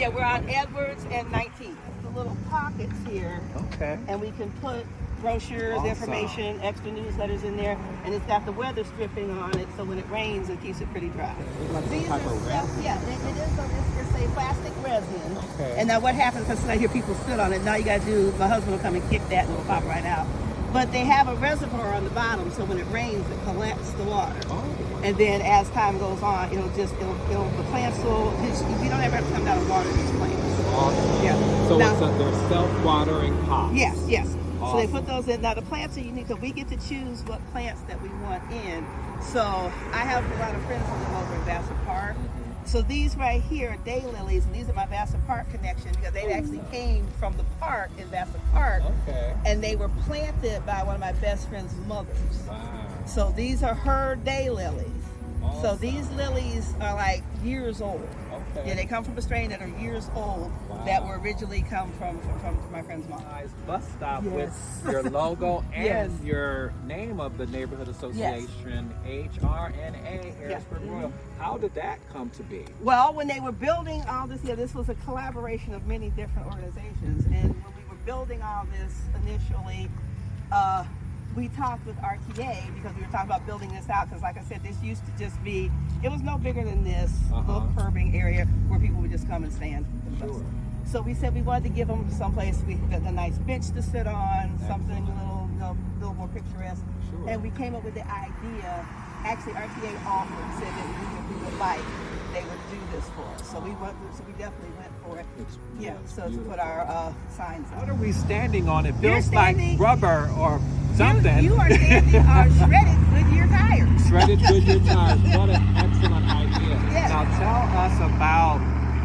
Yeah, we're on Edwards and 19th. The little pockets here. Okay. And we can put brochures, Awesome. information, extra newsletters in there, and it's got the weather stripping on it, so when it rains, it keeps it pretty dry. Like These type are of stuff, resin? yeah, it's a plastic resin. Okay. And now what happens, because I hear people sit on it, now you gotta do, my husband will come and kick that and it'll pop right out. But they have a reservoir on the bottom, so when it rains, it collects the water. Oh. And then as time goes on, the plants will, you don't ever have to come down and water these plants. Awesome. Yeah. So Now- they're self-watering pots. Yes. So they Awesome. put those in. Now the plants are unique, so we get to choose what plants that we want in. So I have a lot of friends who live over in Vassar Park. So these right here are daylilies, and these are my Vassar Park connection because they actually came from the park in Vassar Park, Okay. and they were planted by one of my best friend's mothers. Wow. So these are her daylilies. So Awesome. these lilies are like years old. Okay. Yeah, they come from a strain that are years old that were originally come from my friend's mom. Nice bus stop Yes. with your logo and Yes. your name of the neighborhood association, HRNA, Harrisburg Yeah. Royal. How did that come to be? Well, when they were building all this, this was a collaboration of many different organizations. And when we were building all this initially, we talked with RTA because we were talking about building this out. Because like I said, this used to just be, it was no bigger than this little curbing area where people would just come and stand. Sure. So we said we wanted to give them someplace with a nice bench to sit on, something a little more picturesque. Sure. And we came up with the idea. Actually, RTA offered, said that if we would like, they would do this for us. So we definitely went for it. So to put our signs up. What are we standing on? It You're feels like standing- rubber or something. You are standing on shredded Goodyear tires. Shredded Goodyear tires. What an excellent idea. Yes. Now tell us about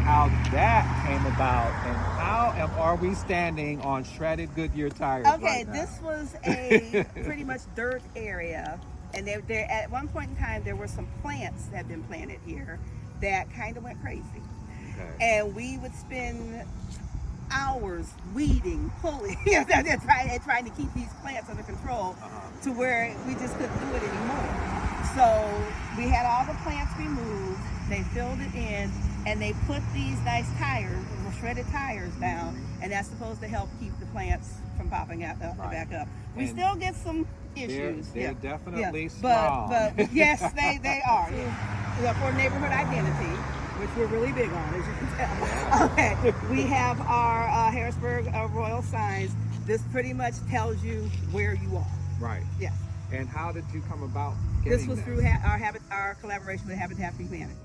how that came about and how are we standing on shredded Goodyear tires Okay, right now? this was a pretty much dirt area, and there at one point in time there were some plants that had been planted here that kind of went crazy, and we would spend hours weeding, pulling, trying to keep these plants under control to where we just couldn't do it anymore. So we had all the plants removed, they filled it in, and they put these nice tires, little shredded tires down, and that's supposed to help keep the plants from popping out back up. We And still get some issues. They're definitely strong. But yes, they are. For neighborhood identity, which we're really big on, as you can tell. Okay, we have our Harrisburg Royal signs. This pretty much tells you where you are. Right. Yes. And how did you come about getting This was that? through our collaboration with Habitat for Humanity.